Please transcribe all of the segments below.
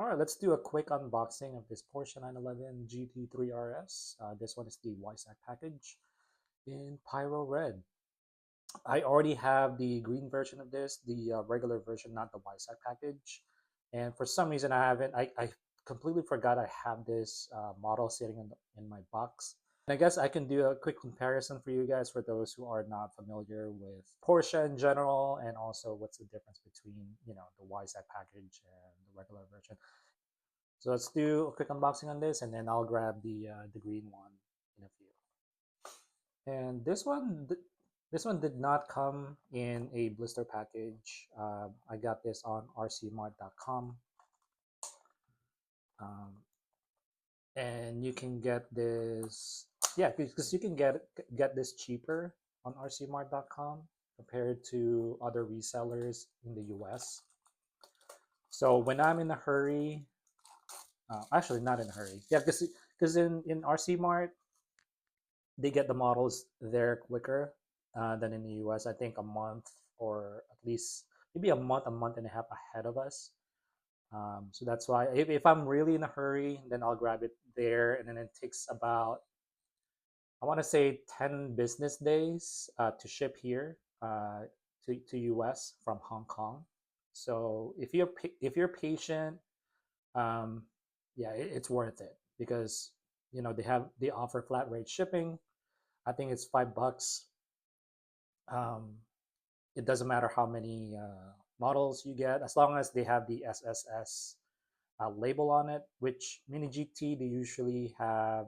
right, let's do a quick unboxing of this Porsche 911 GT3 RS. This one is the Weissach package in Pyro Red. I already have the green version of this, the regular version, not the Weissach package. And for some reason, I haven't. I completely forgot I have this model sitting in my box. And I guess I can do a quick comparison for you guys for those who are not familiar with Porsche in general, and also what's the difference between the Weissach package and the regular version. So let's do a quick unboxing on this, and then I'll grab the green one in a few. And this one did not come in a blister package. I got this on rcmart.com, and you can get this. Yeah, because you can get this cheaper on rcmart.com compared to other resellers in the US. So when I'm in a hurry, actually not in a hurry, yeah, because in RC Mart they get the models there quicker than in the US. I think a month, or at least maybe a month and a half ahead of us. So that's why if I'm really in a hurry, then I'll grab it there, and then it takes about, I want to say, 10 business days to ship here to US from Hong Kong. So if you're patient, um, yeah, it's worth it, because they offer flat rate shipping. I think it's $5. Um, it doesn't matter how many models you get, as long as they have the SSS label on it. Which Mini GT, they usually have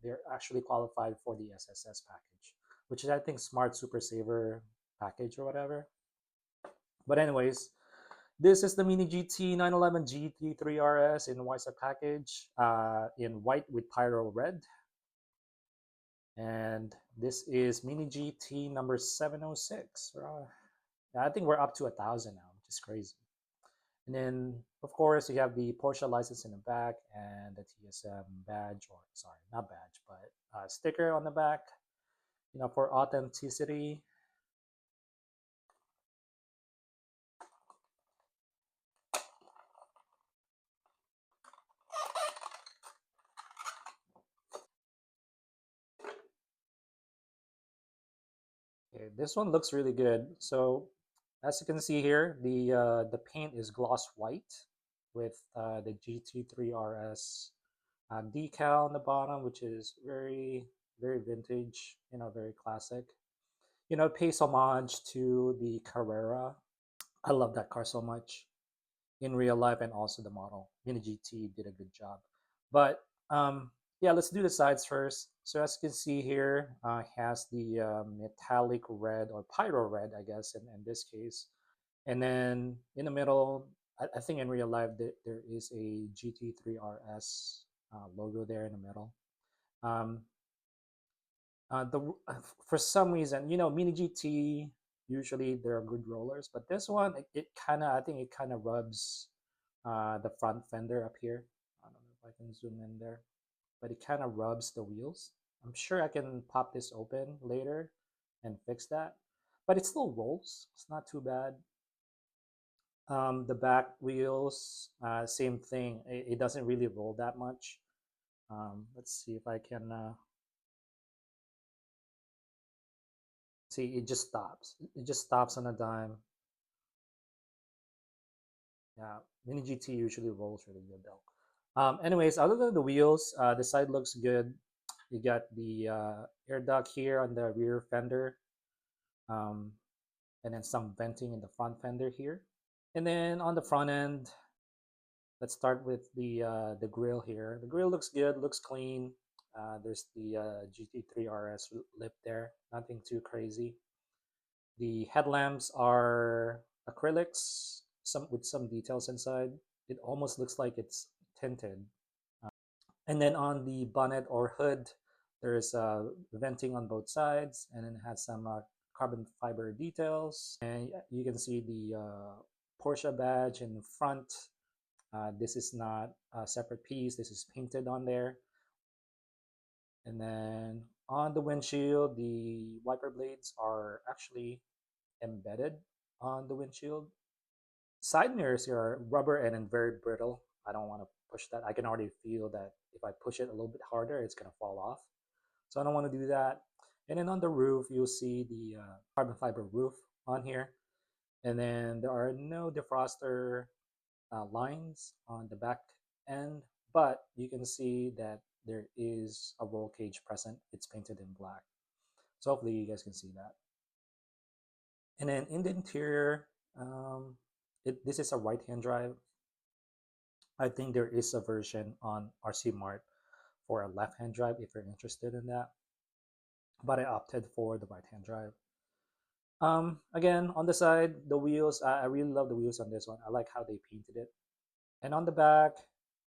they're actually qualified for the SSS package, which is, I think, Smart Super Saver package or whatever. But anyways, this is the Mini GT 911 GT3 RS in Weissach package in white with Pyro Red. And this is Mini GT number 706. I think we're up to 1,000 now, which is crazy. And then, of course, you have the Porsche license in the back and the TSM badge, or sorry, not badge, but sticker on the back, for authenticity. Okay, this one looks really good. So, as you can see here, the paint is gloss white with the GT3 RS decal on the bottom, which is very, very vintage, very classic. It pays homage to the Carrera. I love that car so much in real life, and also the model. Mini GT did a good job. But yeah, let's do the sides first. So as you can see here, has the metallic red, or Pyro Red, I guess, in this case. And then in the middle, I think in real life there is a GT3 RS logo there in the middle. Um, the For some reason, Mini GT, usually they're good rollers, but this one, it kind of, I think it kind of rubs the front fender up here. I don't know if I can zoom in there, but it kind of rubs the wheels. I'm sure I can pop this open later and fix that, but it still rolls. It's not too bad. The back wheels, same thing. It doesn't really roll that much. Let's see if I can see. It just stops. It just stops on a dime. Yeah, Mini GT usually rolls really good though. Anyways, other than the wheels, the side looks good. You got the air duct here on the rear fender, um, and then some venting in the front fender here. And then on the front end, let's start with the grill here. The grill looks good, looks clean. There's the GT3 RS lip there, nothing too crazy. The headlamps are acrylics, some with some details inside. It almost looks like it's tinted. And then on the bonnet or hood, there's venting on both sides, and then it has some carbon fiber details. And you can see the Porsche badge in front. This is not a separate piece. This is painted on there. And then on the windshield, the wiper blades are actually embedded on the windshield. Side mirrors here are rubber and very brittle. I don't want to push that. I can already feel that if I push it a little bit harder, it's going to fall off. So I don't want to do that. And then on the roof, you'll see the carbon fiber roof on here. And then there are no defroster lines on the back end, but you can see that there is a roll cage present. It's painted in black. So hopefully you guys can see that. And then in the interior, this is a right-hand drive. I think there is a version on RC Mart for a left-hand drive if you're interested in that. But I opted for the right-hand drive. Again, on the side, the wheels, I really love the wheels on this one. I like how they painted it. And on the back,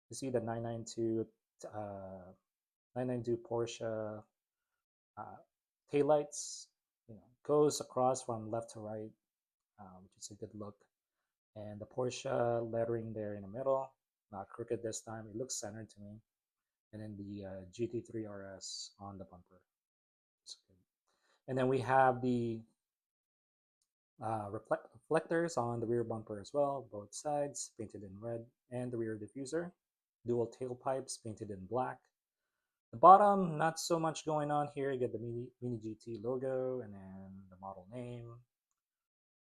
you see the 992 Porsche taillights. Goes across from left to right, which is a good look. And the Porsche lettering there in the middle, not crooked this time. It looks centered to me. And then the GT3 RS on the bumper. And then we have the reflectors on the rear bumper as well, both sides painted in red, and the rear diffuser, dual tailpipes painted in black. The bottom, not so much going on here. You get the Mini GT logo and then the model name,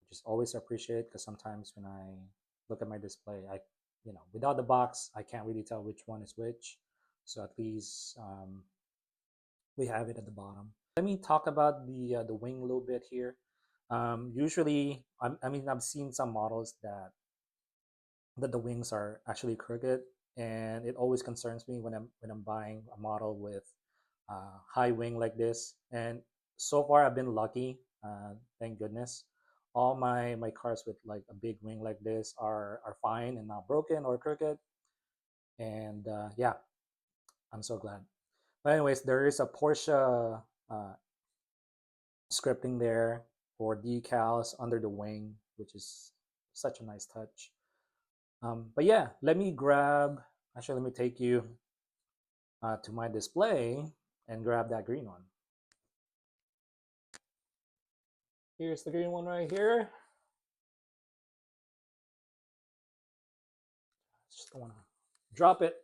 which is always appreciated because sometimes when I look at my display, without the box, I can't really tell which one is which. So at least we have it at the bottom. Let me talk about the wing a little bit here. Usually, I've seen some models that the wings are actually crooked, and it always concerns me when I'm buying a model with high wing like this. And so far, I've been lucky. Thank goodness. All my cars with like a big wing like this are fine and not broken or crooked. And yeah, I'm so glad. But anyways, there is a Porsche scripting there for decals under the wing, which is such a nice touch. But yeah, let me take you to my display and grab that green one. Here's the green one right here. Just don't want to drop it.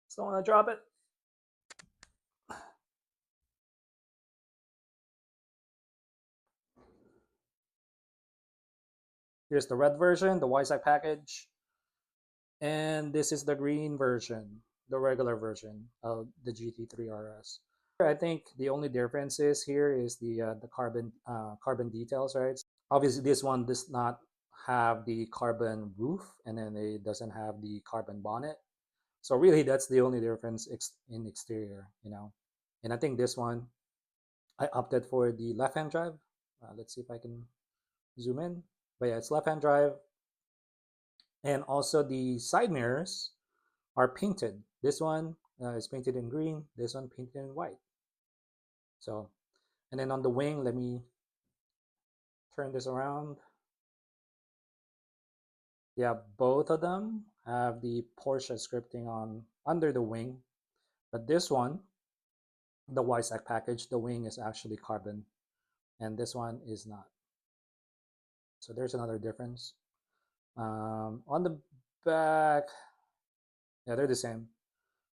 Just don't want to drop it. Here's the red version, the Weissach package. And this is the green version, the regular version of the GT3 RS. I think the only difference is here is the carbon details, right? Obviously, this one does not have the carbon roof, and then it doesn't have the carbon bonnet. So really, that's the only difference in exterior, And I think this one, I opted for the left-hand drive. Let's see if I can zoom in. But yeah, it's left-hand drive. And also the side mirrors are painted. This one is painted in green. This one painted in white. So, and then on the wing, let me turn this around. Yeah, both of them have the Porsche scripting on under the wing. But this one, the Weissach package, the wing is actually carbon. And this one is not. So there's another difference. On the back, yeah, they're the same.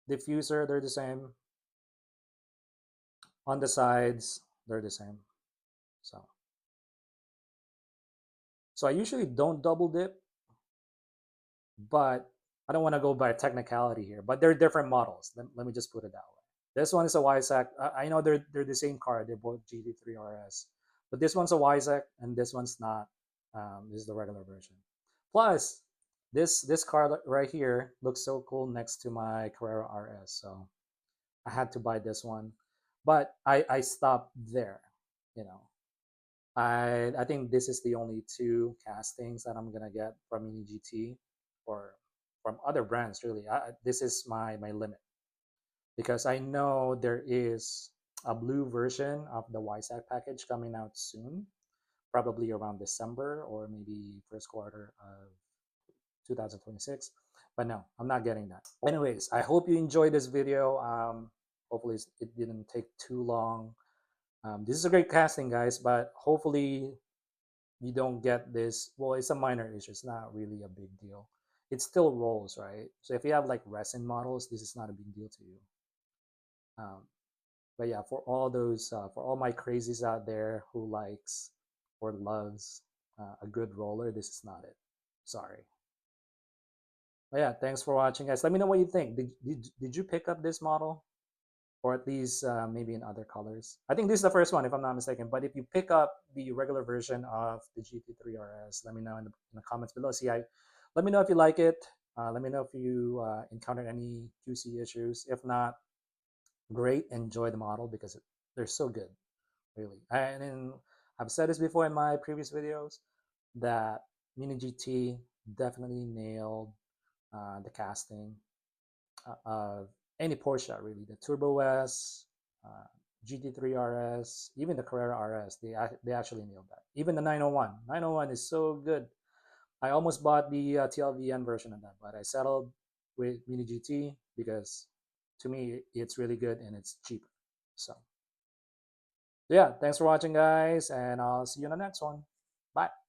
Diffuser, they're the same. On the sides, they're the same. So I usually don't double dip, but I don't want to go by technicality here. But they're different models. Let me just put it that way. This one is a Weissach. I know they're the same car. They're both GT3 RS, but this one's a Weissach and this one's not. This is the regular version. Plus, this car right here looks so cool next to my Carrera RS, so I had to buy this one. But I stopped there. I think this is the only two castings that I'm gonna get from Mini GT or from other brands. Really, this is my limit, because I know there is a blue version of the Weissach package coming out soon, probably around December or maybe first quarter of 2026. But no, I'm not getting that. Anyways, I hope you enjoyed this video. Hopefully it didn't take too long. This is a great casting, guys, but hopefully you don't get this. Well, it's a minor issue. It's not really a big deal. it still rolls, right? So if you have like resin models, this is not a big deal to you. But yeah, for all those, for all my crazies out there who likes or loves a good roller, this is not it. Sorry. But yeah, thanks for watching, guys. Let me know what you think. Did you pick up this model? Or at least maybe in other colors. I think this is the first one, if I'm not mistaken. But if you pick up the regular version of the GT3 RS, let me know in the comments below. Let me know if you like it. Let me know if you encountered any QC issues. If not, great. Enjoy the model because they're so good, really. And I've said this before in my previous videos that Mini GT definitely nailed the casting of any Porsche, really. The Turbo S, uh, GT3 RS, even the Carrera RS, they actually nailed that. Even the 901. 901 is so good. I almost bought the TLVN version of that, but I settled with Mini GT because to me it's really good and it's cheaper. So yeah, thanks for watching, guys, and I'll see you in the next one. Bye.